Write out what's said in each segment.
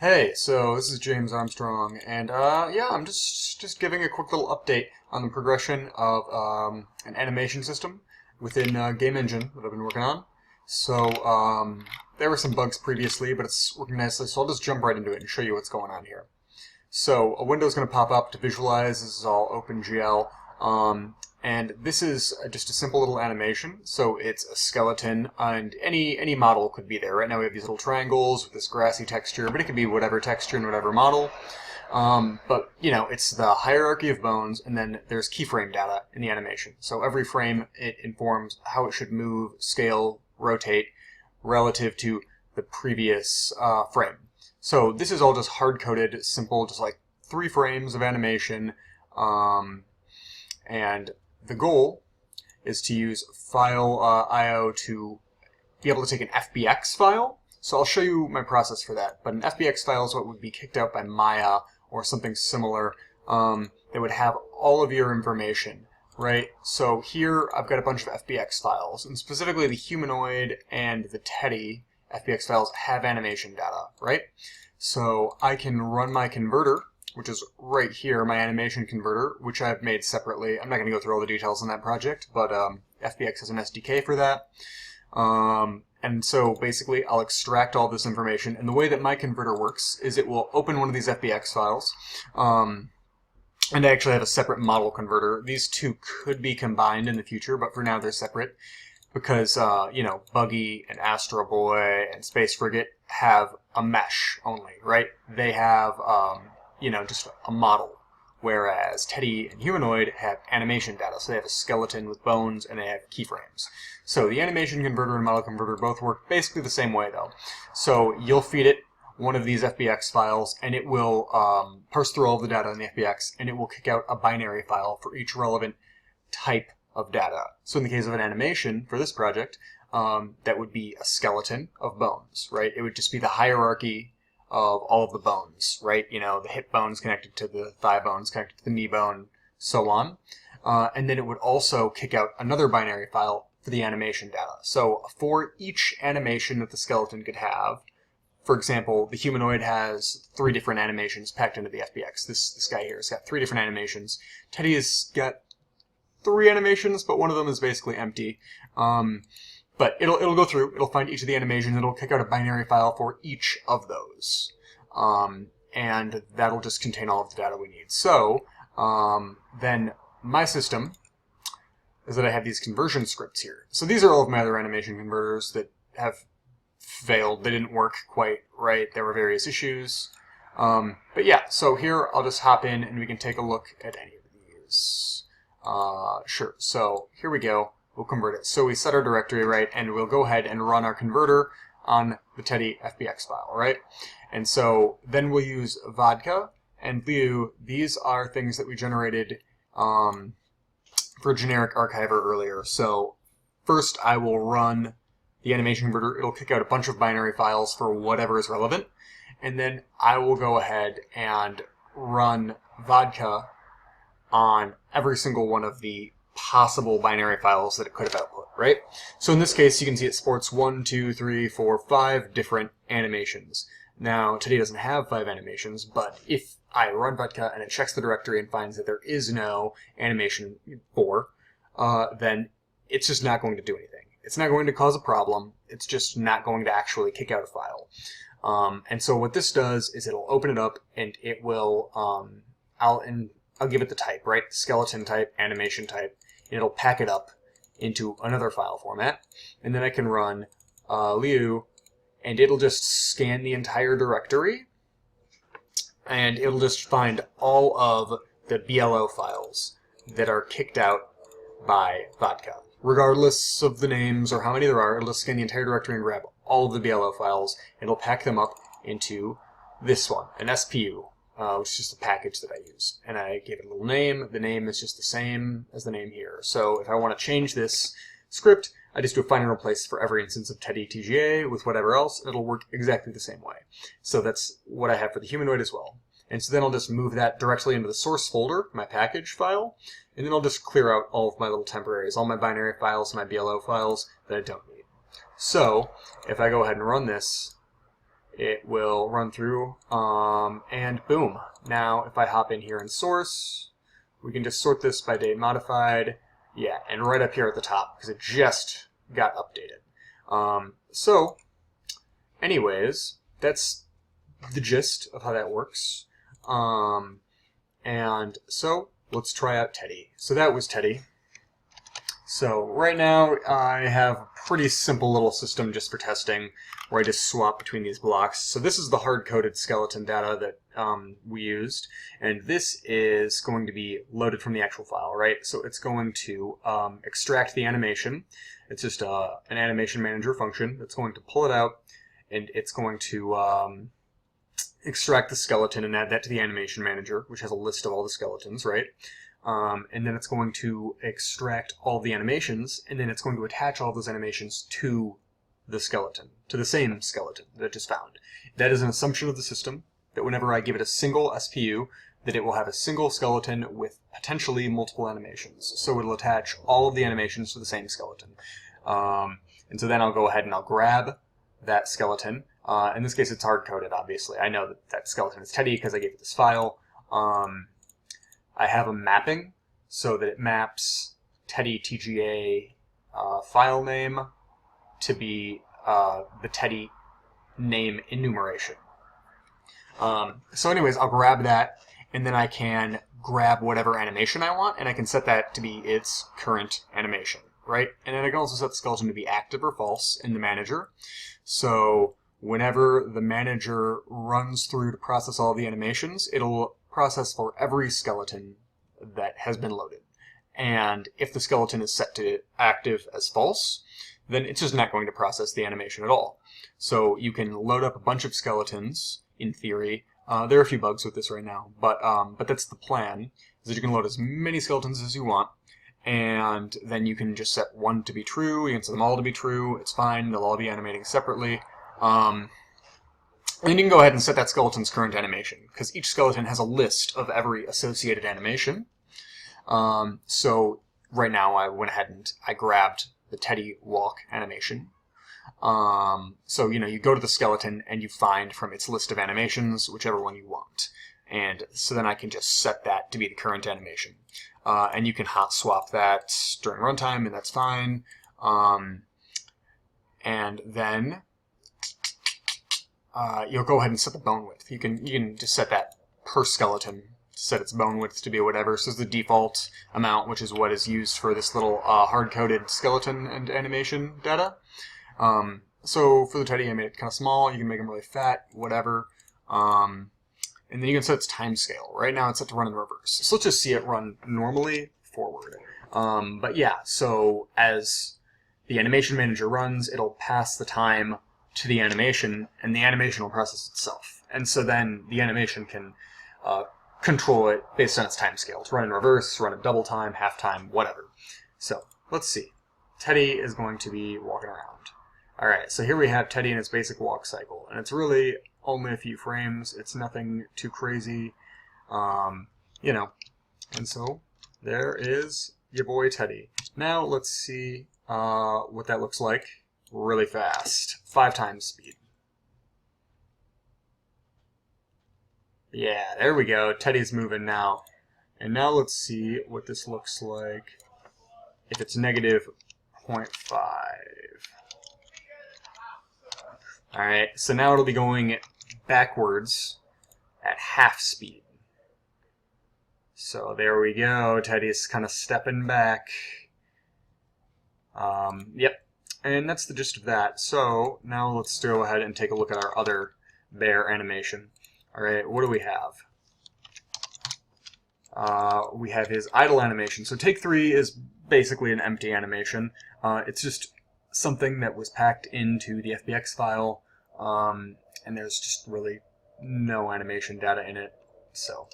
Hey, so this is James Armstrong, and yeah, I'm just giving a quick little update on the progression of an animation system within Game Engine that I've been working on. So there were some bugs previously, but it's working nicely, so I'll just jump right into it and show you what's going on here. So a window is going to pop up to visualize. This is all OpenGL. And this is just a simple little animation. So it's a skeleton, and any model could be there. Right now we have these little triangles with this grassy texture, but it could be whatever texture and whatever model. But, you know, it's the hierarchy of bones, and then there's keyframe data in the animation. So every frame, it informs how it should move, scale, rotate, relative to the previous frame. So this is all just hard-coded, simple, just like 3 frames of animation. And the goal is to use file IO to be able to take an FBX file. So I'll show you my process for that. But an FBX file is what would be kicked out by Maya or something similar that would have all of your information, right? So here I've got a bunch of FBX files, and specifically the humanoid and the teddy FBX files have animation data, right? So I can run my converter, which is right here, my animation converter, which I've made separately. I'm not going to go through all the details on that project, but FBX has an SDK for that. And so basically I'll extract all this information, and the way that my converter works is it will open one of these FBX files, and I actually have a separate model converter. These two could be combined in the future, but for now they're separate because, you know, Buggy and Astro Boy and Space Frigate have a mesh only, right? They have you know, just a model, whereas Teddy and Humanoid have animation data. So they have a skeleton with bones and they have keyframes. So the animation converter and model converter both work basically the same way though. So you'll feed it one of these FBX files and it will parse through all of the data in the FBX and it will kick out a binary file for each relevant type of data. So in the case of an animation for this project, that would be a skeleton of bones, right? It would just be the hierarchy of all of the bones, right? You know, the hip bones connected to the thigh bones, connected to the knee bone, so on. And then it would also kick out another binary file for the animation data. So for each animation that the skeleton could have, for example, the humanoid has 3 different animations packed into the FBX. This guy here has got 3 different animations. Teddy has got 3 animations, but one of them is basically empty. But it'll go through, it'll find each of the animations, it'll kick out a binary file for each of those. And that'll just contain all of the data we need. So then my system is that I have these conversion scripts here. So these are all of my other animation converters that have failed. They didn't work quite right. There were various issues. But yeah, so here I'll just hop in and we can take a look at any of these. Sure, so here we go. We'll convert it. So we set our directory right, and we'll go ahead and run our converter on the Teddy FBX file, right? And so then we'll use vodka and Liu. These are things that we generated for generic archiver earlier. So first I will run the animation converter. It'll kick out a bunch of binary files for whatever is relevant. And then I will go ahead and run vodka on every single one of the possible binary files that it could have output, right? So in this case, you can see it supports 1, 2, 3, 4, 5 different animations. Now, Teddy doesn't have 5 animations, but if I run vodka and it checks the directory and finds that there is no animation 4, then it's just not going to do anything. It's not going to cause a problem. It's just not going to actually kick out a file. And so what this does is it'll open it up and it will, I'll give it the type, right? Skeleton type, animation type. And it'll pack it up into another file format. And then I can run Liu, and it'll just scan the entire directory. And it'll just find all of the BLO files that are kicked out by vodka. Regardless of the names or how many there are, it'll just scan the entire directory and grab all of the BLO files. And it'll pack them up into this one, an SPU. Which is just a package that I use. And I gave it a little name. The name is just the same as the name here. So if I want to change this script, I just do a find and replace for every instance of Teddy TGA with whatever else, and it'll work exactly the same way. So that's what I have for the humanoid as well. And so then I'll just move that directly into the source folder, my package file, and then I'll just clear out all of my little temporaries, all my binary files, my BLO files that I don't need. So if I go ahead and run this, it will run through, and boom. Now, if I hop in here in source, we can just sort this by date modified. Yeah, and right up here at the top, because it just got updated. So, anyways, that's the gist of how that works. And so, let's try out Teddy. So that was Teddy. So right now I have a pretty simple little system just for testing where I just swap between these blocks. So this is the hard-coded skeleton data that we used, and this is going to be loaded from the actual file, right? So it's going to extract the animation. It's just an animation manager function that's going to pull it out, and it's going to extract the skeleton and add that to the animation manager, which has a list of all the skeletons, right? And then it's going to extract all the animations, and then it's going to attach all those animations to the skeleton, to the same skeleton that it just found. That is an assumption of the system, that whenever I give it a single SPU, that it will have a single skeleton with potentially multiple animations. So it'll attach all of the animations to the same skeleton. And so then I'll go ahead and I'll grab that skeleton. In this case, it's hard-coded, obviously. I know that that skeleton is Teddy because I gave it this file. I have a mapping so that it maps Teddy TGA file name to be the Teddy name enumeration. So anyways, I'll grab that, and then I can grab whatever animation I want, and I can set that to be its current animation, right? And then I can also set the skeleton to be active or false in the manager. So whenever the manager runs through to process all the animations, it'll process for every skeleton that has been loaded. And if the skeleton is set to active as false, then it's just not going to process the animation at all. So you can load up a bunch of skeletons, in theory. There are a few bugs with this right now, but that's the plan, is that you can load as many skeletons as you want, and then you can just set one to be true, you can set them all to be true, it's fine, they'll all be animating separately. And you can go ahead and set that skeleton's current animation, because each skeleton has a list of every associated animation. So right now I went ahead and I grabbed the Teddy walk animation. So, you know, you go to the skeleton and you find from its list of animations whichever one you want. And so then I can just set that to be the current animation. And you can hot swap that during runtime, and that's fine. And then you'll go ahead and set the bone width. You can just set that per skeleton, set its bone width to be whatever. So it's the default amount, which is what is used for this little hard-coded skeleton and animation data. So for the Teddy, I made it kind of small. You can make them really fat, whatever. And then you can set its time scale. Right now it's set to run in reverse. So let's just see it run normally forward. But yeah, so as the animation manager runs, it'll pass the time to the animation, and the animation will process itself. And so then the animation can control it based on its time scale. To run in reverse, run at double time, half time, whatever. So let's see. Teddy is going to be walking around. Alright, so here we have Teddy in its basic walk cycle, and it's really only a few frames. It's nothing too crazy, you know. And so there is your boy Teddy. Now let's see what that looks like really fast. 5 times speed. Yeah, there we go. Teddy's moving now. And now let's see what this looks like if it's negative 0.5. Alright, so now it'll be going backwards at half speed. So there we go. Teddy's kind of stepping back. Yep. And that's the gist of that. So now let's go ahead and take a look at our other bear animation. Alright, what do we have? We have his idle animation. So take 3 is basically an empty animation. It's just something that was packed into the FBX file, and there's just really no animation data in it. So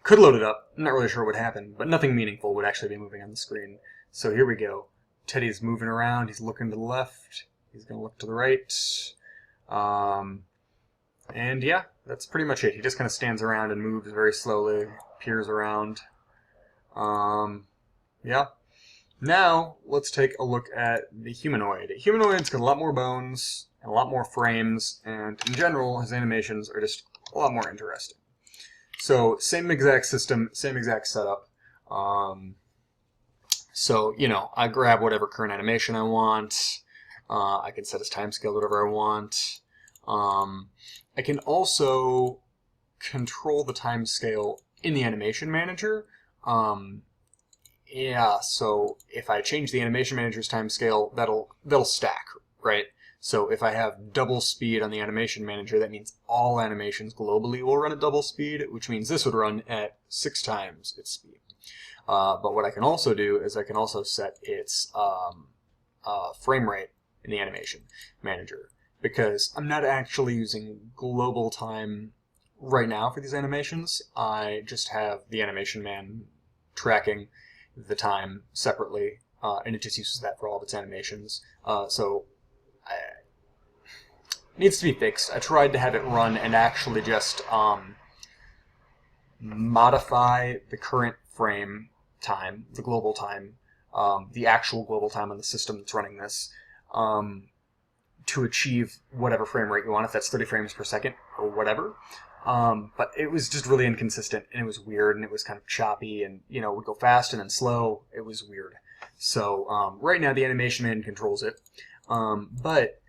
could load it up. I'm not really sure what would happen, but nothing meaningful would actually be moving on the screen. So here we go. Teddy's moving around. He's looking to the left. He's going to look to the right. And yeah, that's pretty much it. He just kind of stands around and moves very slowly, peers around. Yeah. Now, let's take a look at the humanoid. Humanoid's got a lot more bones, and a lot more frames, and in general, his animations are just a lot more interesting. So, same exact system, same exact setup. So, I grab whatever current animation I want. I can set his timescale to whatever I want. I can also control the timescale in the animation manager. Yeah, so if I change the animation manager's timescale, that'll stack, right? So if I have double speed on the animation manager, that means all animations globally will run at double speed, which means this would run at 6 times its speed. But what I can also do is I can also set its frame rate in the animation manager, because I'm not actually using global time right now for these animations. I just have the animation man tracking the time separately, and it just uses that for all of its animations. It needs to be fixed. I tried to have it run and actually just modify the current frame time, the global time, the actual global time on the system that's running this, to achieve whatever frame rate you want, if that's 30 frames per second or whatever. But it was just really inconsistent, and it was weird, and it was kind of choppy, and, it would go fast and then slow. It was weird. So right now the animation man controls it, but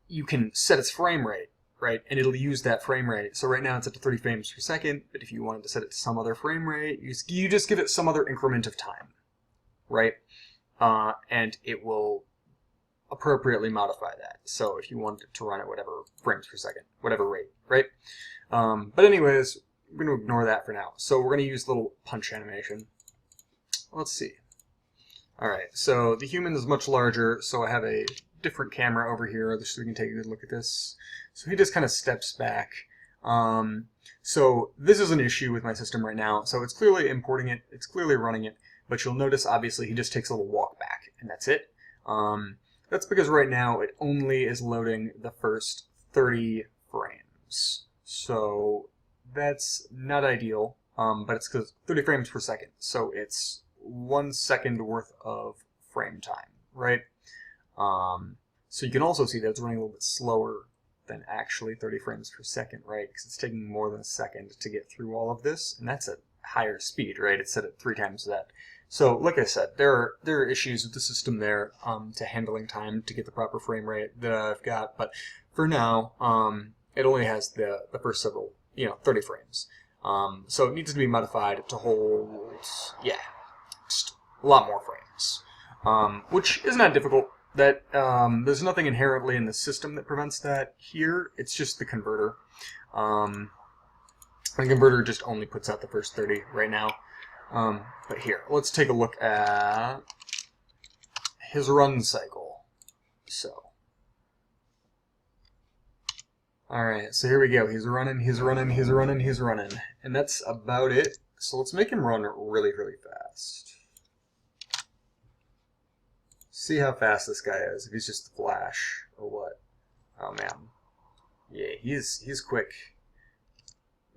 you can set its frame rate, right? And it'll use that frame rate. So right now it's up to 30 frames per second, but if you wanted to set it to some other frame rate, you just give it some other increment of time, right? And it will appropriately modify that. So if you want it to run at whatever frames per second, whatever rate, right? But anyways, we're going to ignore that for now. So we're going to use a little punch animation. Let's see. Alright, so the human is much larger, so I have a different camera over here so we can take a good look at this. So he just kind of steps back. So this is an issue with my system right now. So it's clearly importing it, it's clearly running it, but you'll notice obviously he just takes a little walk back, and that's it. That's because right now it only is loading the first 30 frames. So that's not ideal, but it's because 30 frames per second, so it's 1 second worth of frame time, right? So you can also see that it's running a little bit slower than actually 30 frames per second, right? Because it's taking more than a second to get through all of this, and that's at higher speed, right? It's set at 3 times that. So, like I said, there are issues with the system there to handling time to get the proper frame rate that I've got, but for now, it only has the first several, 30 frames. So it needs to be modified to hold, just a lot more frames, which is not difficult. That there's nothing inherently in the system that prevents that here. It's just the converter. The converter just only puts out the first 30 right now. But here, let's take a look at his run cycle. So, alright, so here we go. He's running, he's running, he's running, he's running. And that's about it. So let's make him run really, really fast. See how fast this guy is, if he's just the Flash, or what. Oh man. Yeah, he's quick.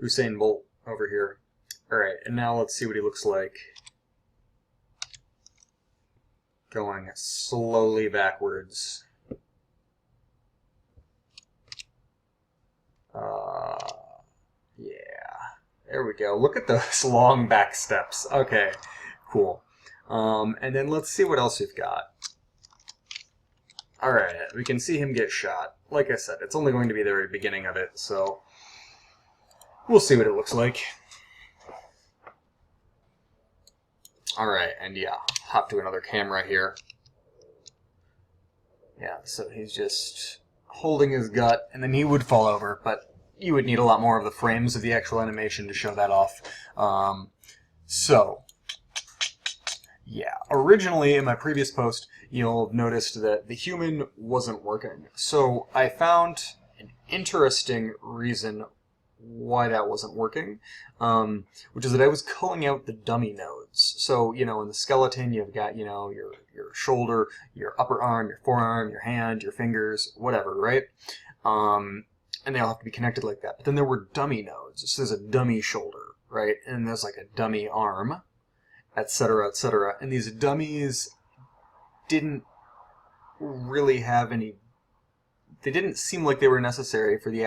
Usain Bolt over here. Alright, and now let's see what he looks like going slowly backwards. Yeah. There we go. Look at those long back steps. Okay, cool. And then let's see what else we've got. Alright, we can see him get shot. Like I said, it's only going to be the very beginning of it, so we'll see what it looks like. Alright, and yeah, hop to another camera here. Yeah, so he's just holding his gut, and then he would fall over, but you would need a lot more of the frames of the actual animation to show that off. Yeah, originally in my previous post, you'll have noticed that the human wasn't working. So I found an interesting reason why that wasn't working, which is that I was culling out the dummy nodes. So, in the skeleton, you've got, your shoulder, your upper arm, your forearm, your hand, your fingers, whatever, right? And they all have to be connected like that. But then there were dummy nodes. So there's a dummy shoulder, right? And there's like a dummy arm, etc., etc. And these dummies didn't really have any. They didn't seem like they were necessary for the